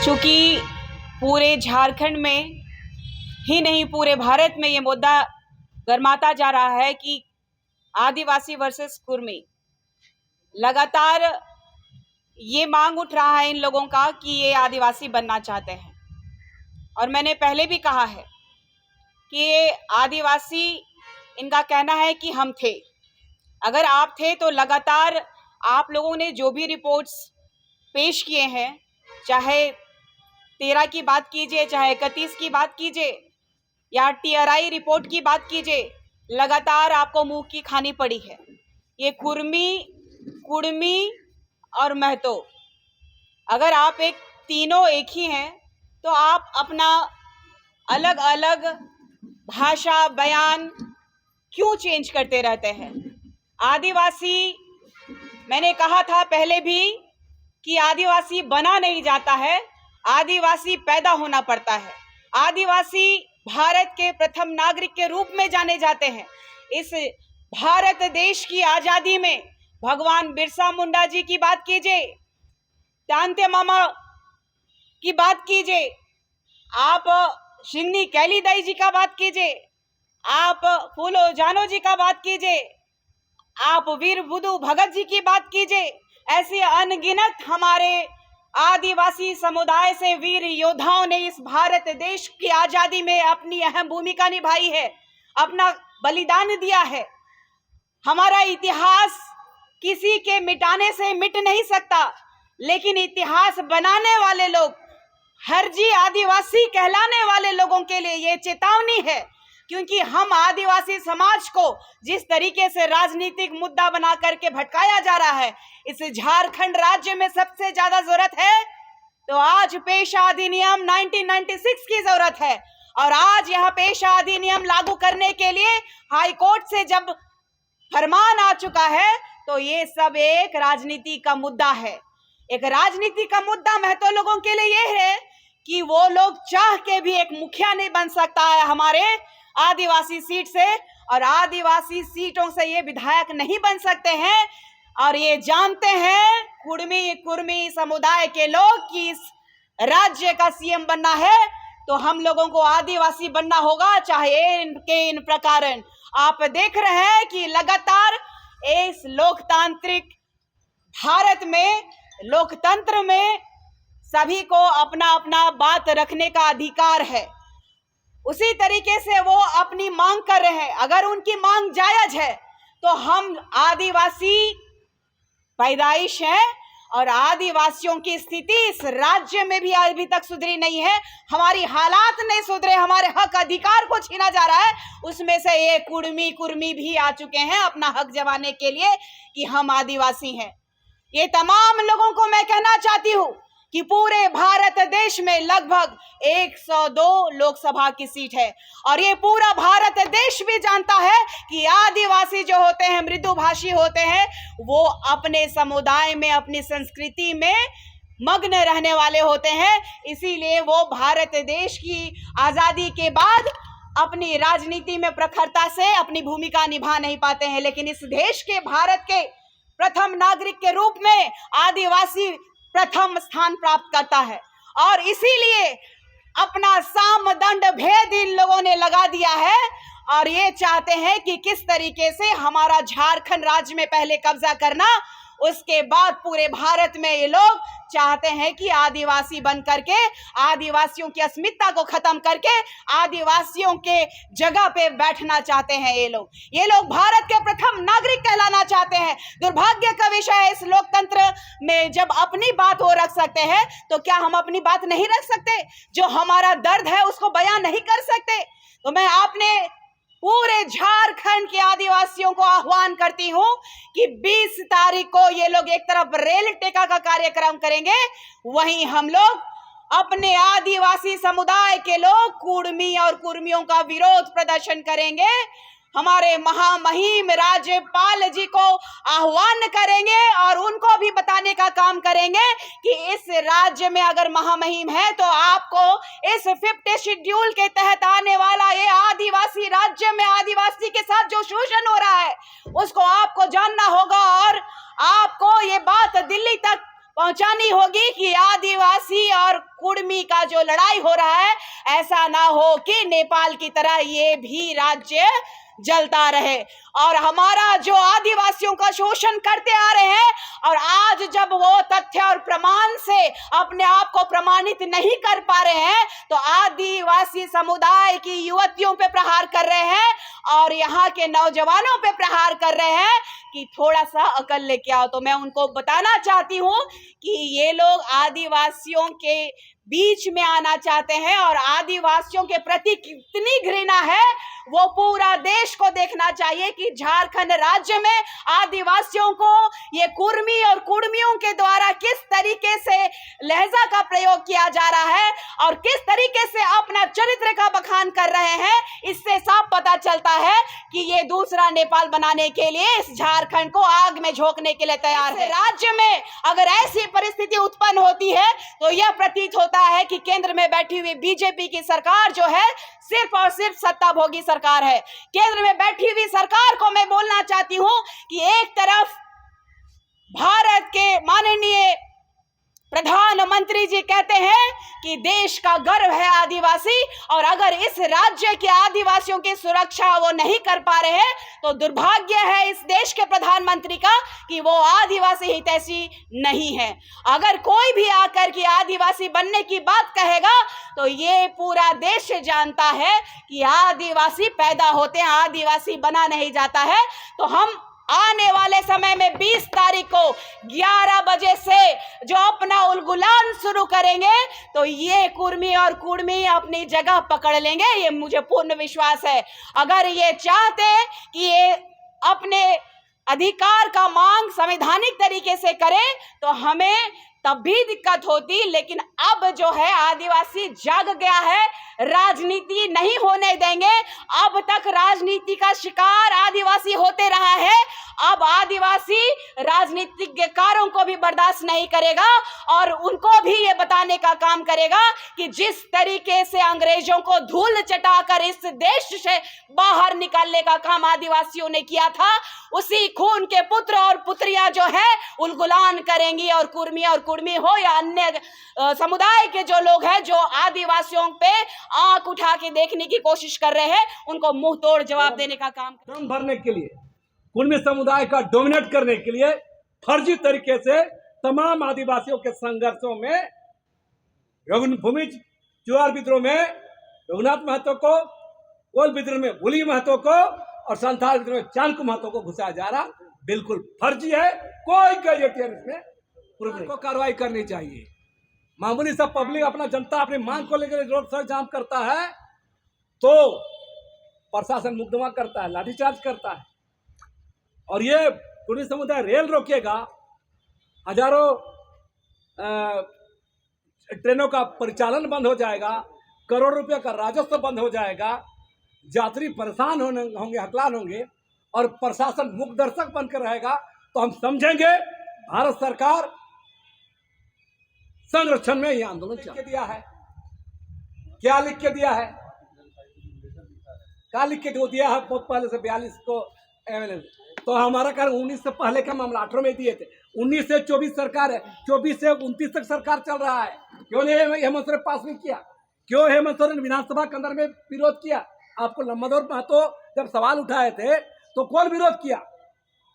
चूँकि पूरे झारखंड में ही नहीं पूरे भारत में ये मुद्दा गरमाता जा रहा है कि आदिवासी वर्सेस कुर्मी। लगातार ये मांग उठ रहा है इन लोगों का कि ये आदिवासी बनना चाहते हैं, और मैंने पहले भी कहा है कि ये आदिवासी, इनका कहना है कि हम थे। अगर आप थे तो लगातार आप लोगों ने जो भी रिपोर्ट्स पेश किए हैं, चाहे 13 की बात कीजिए, चाहे 31 की बात कीजिए या TRI रिपोर्ट की बात कीजिए, लगातार आपको मुंह की खानी पड़ी है। ये कुर्मी और महतो, अगर आप तीनों एक ही हैं तो आप अपना अलग अलग भाषा बयान क्यों चेंज करते रहते हैं? आदिवासी, मैंने कहा था पहले भी कि आदिवासी बना नहीं जाता है, आदिवासी पैदा होना पड़ता है। आदिवासी भारत के प्रथम नागरिक के रूप में जाने जाते हैं। इस भारत देश की आजादी में भगवान बिरसा मुंडा जी की बात कीजिए, तांते मामा की बात कीजिए, आप शिंगनी कैली दाई जी का बात कीजिए, आप फूलो जानो जी का बात कीजिए, आप वीर बुधु भगत जी की बात कीजिए। ऐसे अनगिनत हमारे आदिवासी समुदाय से वीर योद्धाओं ने इस भारत देश की आजादी में अपनी अहम भूमिका निभाई है, अपना बलिदान दिया है। हमारा इतिहास किसी के मिटाने से मिट नहीं सकता, लेकिन इतिहास बनाने वाले लोग, हरजी आदिवासी कहलाने वाले लोगों के लिए ये चेतावनी है, क्योंकि हम आदिवासी समाज को जिस तरीके से राजनीतिक मुद्दा बना करके भटकाया जा रहा है, इस झारखंड राज्य में सबसे ज्यादा जरूरत है तो आज पेशा अधिनियम 1996 की जरूरत है। और आज यह पेशा अधिनियम लागू करने के लिए हाई कोर्ट से जब फरमान आ चुका है तो ये सब एक राजनीति का मुद्दा है। एक राजनीति का मुद्दा महतो लोगों के लिए ये है कि वो लोग चाह के भी एक मुखिया नहीं बन सकता है हमारे आदिवासी सीट से, और आदिवासी सीटों से ये विधायक नहीं बन सकते हैं। और ये जानते हैं कुर्मी समुदाय के लोग कि इस राज्य का CM बनना है तो हम लोगों को आदिवासी बनना होगा, चाहे इन प्रकार। आप देख रहे हैं कि लगातार इस लोकतांत्रिक भारत में, लोकतंत्र में सभी को अपना अपना बात रखने का अधिकार है। उसी तरीके से वो अपनी मांग कर रहे हैं। अगर उनकी मांग जायज है तो हम आदिवासी पैदाइश हैं, और आदिवासियों की स्थिति इस राज्य में भी अभी तक सुधरी नहीं है। हमारी हालात नहीं सुधरे, हमारे हक अधिकार को छीना जा रहा है। उसमें से ये कुर्मी भी आ चुके हैं अपना हक जमाने के लिए कि हम आदिवासी हैं। ये तमाम लोगों को मैं कहना चाहती हूँ कि पूरे भारत देश में लगभग 102 लोकसभा की सीट है, और ये पूरा भारत देश भी जानता है कि आदिवासी जो होते हैं, मृदुभाषी होते हैं, वो अपने समुदाय में, अपनी संस्कृति में मग्न रहने वाले होते हैं। इसीलिए वो भारत देश की आजादी के बाद अपनी राजनीति में प्रखरता से अपनी भूमिका निभा नहीं पाते हैं, लेकिन इस देश के, भारत के प्रथम नागरिक के रूप में आदिवासी प्रथम स्थान प्राप्त करता है। और इसीलिए अपना साम दंड भेद इन लोगों ने लगा दिया है, और ये चाहते हैं कि किस तरीके से हमारा झारखंड राज्य में पहले कब्जा करना, उसके बाद पूरे भारत में ये लोग चाहते हैं कि आदिवासी बन करके आदिवासियों की अस्मिता को खत्म करके आदिवासियों के जगह पे बैठना चाहते हैं। ये लोग भारत के प्रथम नागरिक कहलाना चाहते हैं। दुर्भाग्य का विषय है, इस लोकतंत्र में जब अपनी बात वो रख सकते हैं तो क्या हम अपनी बात नहीं रख सकते? जो हमारा दर्द है उसको बयान नहीं कर सकते? तो मैं आपने पूरे झारखंड के आदिवासियों को आह्वान करती हूं कि 20 तारीख को ये लोग एक तरफ रेल टेका का कार्यक्रम करेंगे, वहीं हम लोग अपने आदिवासी समुदाय के लोग कुर्मी और कुर्मियों का विरोध प्रदर्शन करेंगे। हमारे महामहिम राज्यपाल जी को आह्वान करेंगे और उनको भी बताने का काम करेंगे कि इस राज्य में अगर महामहिम है तो आपको इस 5th शेड्यूल के तहत आने वाला ये आदिवासी राज्य में आदिवासी के साथ जो शोषण हो रहा है उसको आपको जानना होगा, और आपको ये बात दिल्ली तक पहुंचानी होगी कि आदिवासी और कुर्मी का जो लड़ाई हो रहा है, ऐसा ना हो कि नेपाल की तरह ये भी राज्य जलता रहे। और हमारा जो आदिवासियों का शोषण करते आ रहे हैं, और आज जब वो तथ्य और प्रमाण से अपने आप को प्रमाणित नहीं कर पा रहे हैं, तो आदिवासी समुदाय की युवतियों पे प्रहार कर रहे हैं और यहाँ के नौजवानों पे प्रहार कर रहे हैं कि थोड़ा सा अकल लेके आओ। तो मैं उनको बताना चाहती हूँ कि ये लोग आदिवासियों के बीच में आना चाहते हैं और आदिवासियों के प्रति कितनी घृणा है वो पूरा देश को देखना चाहिए कि झारखंड राज्य में आदिवासियों को ये कुर्मी और कुर्मियों के द्वारा किस तरीके से लहजा का प्रयोग किया जा रहा है और किस तरीके से अपना चरित्र का बखान कर रहे हैं। इससे साफ पता चलता है कि ये दूसरा नेपाल बनाने के लिए इस झारखंड को आग में झोंकने के लिए तैयार है। राज्य में अगर ऐसी परिस्थिति उत्पन्न होती है तो यह प्रतीत होता है कि केंद्र में बैठी हुई बीजेपी की सरकार जो है सिर्फ और सिर्फ सत्ता भोगी सरकार है। केंद्र में बैठी हुई सरकार को मैं बोलना चाहती हूं कि एक तरफ भारत के माननीय प्रधानमंत्री जी कहते हैं कि देश का गर्व है आदिवासी, और अगर इस राज्य के आदिवासियों की सुरक्षा वो नहीं कर पा रहे हैं तो दुर्भाग्य है इस देश के प्रधानमंत्री का कि वो आदिवासी हितैषी नहीं है। अगर कोई भी आकर के आदिवासी बनने की बात कहेगा तो ये पूरा देश जानता है कि आदिवासी पैदा होते हैं, आदिवासी बना नहीं जाता है। तो हम आने वाले समय में 20 तारीख को 11 बजे से जो अपना उलगुलान शुरू करेंगे तो ये कुर्मी और कुर्मी अपनी जगह पकड़ लेंगे, ये मुझे पूर्ण विश्वास है। अगर ये चाहते हैं कि ये अपने अधिकार का मांग संवैधानिक तरीके से करें तो हमें तब भी दिक्कत होती, लेकिन अब जो है आदिवासी जाग गया है, राजनीति नहीं होने देंगे। अब तक राजनीति का शिकार आदिवासी होते रहा है, अब आदिवासी राजनीतिज्ञकारों को भी बर्दाश्त नहीं करेगा और उनको भी ये बताने का काम करेगा कि जिस तरीके से अंग्रेजों को धूल चटाकर इस देश से बाहर निकालने का काम आदिवासियों ने किया था, उसी खून के पुत्र और पुत्रियां जो है उलगुलान करेंगी। और कुर्मी हो या अन्य समुदाय के जो लोग हैं जो आदिवासियों पे आंख उठा के देखने की कोशिश कर रहे हैं, उनको मुंह तोड़ जवाब देने का काम दम भरने के लिए, कुर्मी समुदाय का डोमिनेट करने के लिए फर्जी तरीके से तमाम आदिवासियों के संघर्षों में भूमि चुनार विद्रोह में रघुनाथ महतो को, कोल विद्रोह में भूली महतो को और संथाल विद्रोह में चाणक्य महतो को घुसाया जा रहा बिल्कुल फर्जी है। कोई गैजेटियन इसमें को कार्रवाई करनी चाहिए। मामूली सब पब्लिक अपना जनता अपनी मांग को लेकर रोड सड़क जाम करता है तो प्रशासन मुकदमा करता है, लाठीचार्ज करता है। और ये कुर्मी समुदाय रेल रोकेगा, हजारों ट्रेनों का परिचालन बंद हो जाएगा, करोड़ रुपए का राजस्व बंद हो जाएगा, यात्री परेशान होंगे, हकलाल होंगे और प्रशासन मुख दर्शक बनकर रहेगा। तो हम समझेंगे भारत सरकार संरक्षण में यह आंदोलन लिख के दिया है। क्या लिख के दिया है? क्या लिख के दिया है? बहुत पहले से 42 को तो हमारा कारण 19 से पहले का मामला 18 में दिए थे। 19 से 24 सरकार है, 24 से 29 तक सरकार चल रहा है। क्यों नहीं हेमंत सोरेन पास नहीं किया? क्यों हेमंत सोरेन विधानसभा के अंदर में विरोध किया? आपको लंबादौर महतो जब सवाल उठाए थे तो कौन विरोध किया?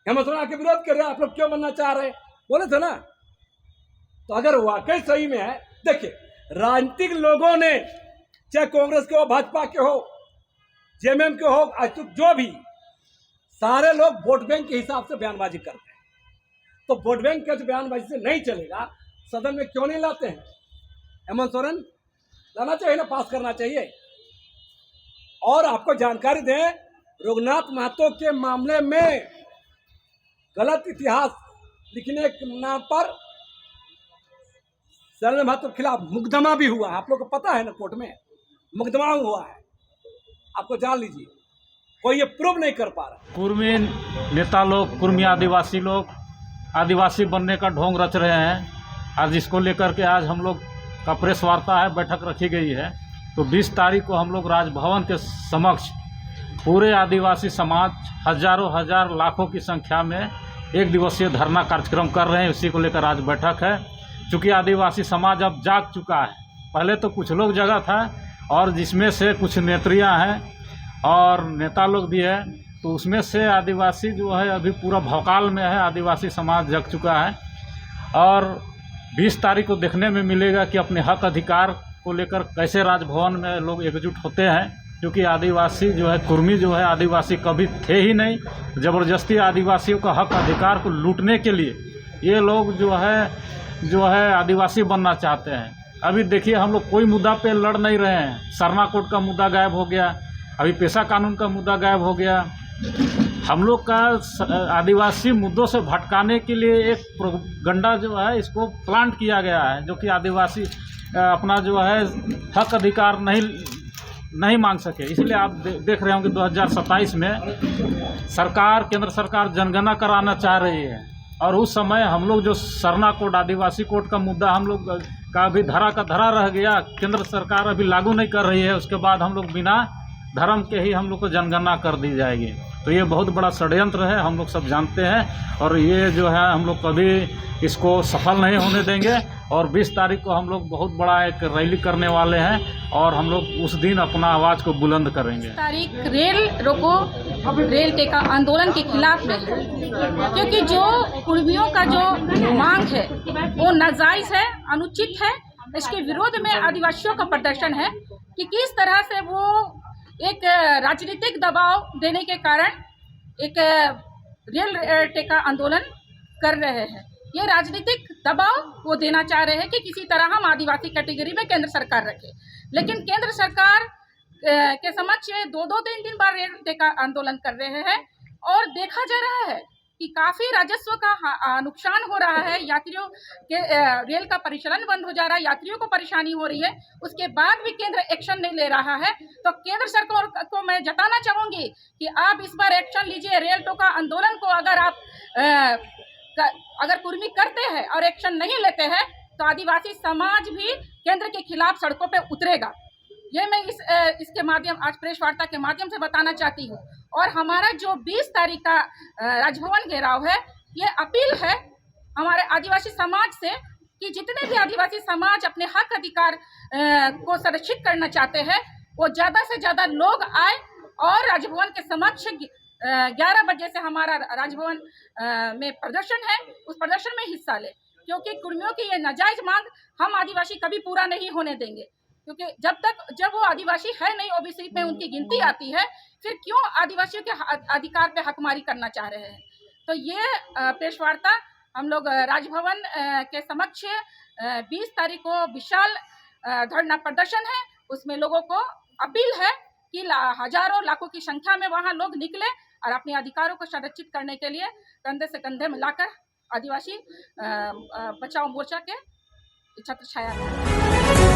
हेमंत सोरेन आके विरोध कर रहे, आप लोग क्यों बनना चाह रहे? बोले थे ना। तो अगर वाकई सही में है, देखिए राजनीतिक लोगों ने, चाहे कांग्रेस के हो, भाजपा के हो, जेएमएम के हो, आज तक जो भी, सारे लोग वोट बैंक के हिसाब से बयानबाजी करते हैं। तो वोट बैंक के बयानबाजी से नहीं चलेगा, सदन में क्यों नहीं लाते हैं? हेमंत सोरेन लाना चाहिए ना, पास करना चाहिए। और आपको जानकारी दें, रघुनाथ महतो के मामले में गलत इतिहास लिखने के नाम पर शरण महतो के खिलाफ मुकदमा भी हुआ है। आप लोग को पता है ना, कोर्ट में मुकदमा हुआ है, आपको जान लीजिए। कोई ये प्रूव नहीं कर पा रहा। कुर्मी नेता लोग, कुर्मी आदिवासी लोग आदिवासी बनने का ढोंग रच रहे हैं। आज इसको लेकर के आज हम लोग का प्रेस वार्ता है, बैठक रखी गई है। तो 20 तारीख को हम लोग राजभवन के समक्ष पूरे आदिवासी समाज हजारों हजार लाखों की संख्या में एक दिवसीय धरना कार्यक्रम कर रहे हैं। उसी को लेकर आज बैठक है। चूँकि आदिवासी समाज अब जाग चुका है। पहले तो कुछ लोग जगा था और जिसमें से कुछ नेत्रियाँ हैं और नेता लोग भी हैं, तो उसमें से आदिवासी जो है अभी पूरा भौकाल में है। आदिवासी समाज जग चुका है और 20 तारीख को देखने में मिलेगा कि अपने हक अधिकार को लेकर कैसे राजभवन में लोग एकजुट होते हैं। क्योंकि आदिवासी जो है, कुर्मी जो है, आदिवासी कभी थे ही नहीं। ज़बरदस्ती आदिवासियों का हक अधिकार को लूटने के लिए ये लोग जो है आदिवासी बनना चाहते हैं। अभी देखिए, हम लोग कोई मुद्दा पे लड़ नहीं रहे हैं। सरना कोड का मुद्दा गायब हो गया, अभी पेशा कानून का मुद्दा गायब हो गया। हम लोग का आदिवासी मुद्दों से भटकाने के लिए एक प्रोपगंडा जो है इसको प्लांट किया गया है, जो कि आदिवासी अपना जो है हक अधिकार नहीं मांग सके। इसलिए आप देख रहे होंगे 2027 में केंद्र सरकार जनगणना कराना चाह रही है और उस समय हम लोग जो सरना कोड, आदिवासी कोड का मुद्दा हम लोग का भी धरा का धरा रह गया। केंद्र सरकार अभी लागू नहीं कर रही है, उसके बाद हम लोग बिना धर्म के ही हम लोग को जनगणना कर दी जाएगी। तो ये बहुत बड़ा षड्यंत्र है, हम लोग सब जानते हैं और ये जो है हम लोग कभी इसको सफल नहीं होने देंगे। और 20 तारीख को हम लोग बहुत बड़ा एक रैली करने वाले हैं और हम लोग उस दिन अपना आवाज़ को बुलंद करेंगे। तारीख रेल रोको, रेल टेका आंदोलन के खिलाफ में है, क्योंकि जो कुर्मियों का जो मांग है वो नाजायज़ है, अनुचित है। इसके विरोध में आदिवासियों का प्रदर्शन है कि किस तरह से वो एक राजनीतिक दबाव देने के कारण एक रेल टेका आंदोलन कर रहे हैं। ये राजनीतिक दबाव वो देना चाह रहे हैं कि किसी तरह हम आदिवासी कैटेगरी में केंद्र सरकार रखे। लेकिन केंद्र सरकार के समक्ष 2-3 बार रेल टेका आंदोलन कर रहे हैं और देखा जा रहा है कि काफ़ी राजस्व का नुकसान हो रहा है। यात्रियों के रेल का परिचालन बंद हो जा रहा है, यात्रियों को परेशानी हो रही है। उसके बाद भी केंद्र एक्शन नहीं ले रहा है। तो केंद्र सरकार को मैं जताना चाहूँगी कि आप इस बार एक्शन लीजिए। रेल टेका आंदोलन को अगर कुर्मी करते हैं और एक्शन नहीं लेते हैं तो आदिवासी समाज भी केंद्र के खिलाफ सड़कों पे उतरेगा। ये मैं इसके माध्यम आज प्रेस वार्ता के माध्यम से बताना चाहती हूँ। और हमारा जो 20 तारीख का राजभवन घेराव है, ये अपील है हमारे आदिवासी समाज से कि जितने भी आदिवासी समाज अपने हक अधिकार को संरक्षित करना चाहते हैं वो ज़्यादा से ज़्यादा लोग आए और राजभवन के समक्ष 11 बजे से हमारा राजभवन में प्रदर्शन है, उस प्रदर्शन में हिस्सा ले। क्योंकि कुर्मियों की ये नाजायज मांग हम आदिवासी कभी पूरा नहीं होने देंगे। क्योंकि जब वो आदिवासी है नहीं, ओबीसी में उनकी गिनती आती है, फिर क्यों आदिवासियों के अधिकार पे हकमारी करना चाह रहे हैं। तो ये प्रेस वार्ता हम लोग राजभवन के समक्ष 20 तारीख को विशाल धरना प्रदर्शन है, उसमें लोगों को अपील है कि हजारों लाखों की संख्या में वहाँ लोग निकले और अपने अधिकारों को संरक्षित करने के लिए कंधे से कंधे मिलाकर आदिवासी बचाओ मोर्चा के छत्र छाया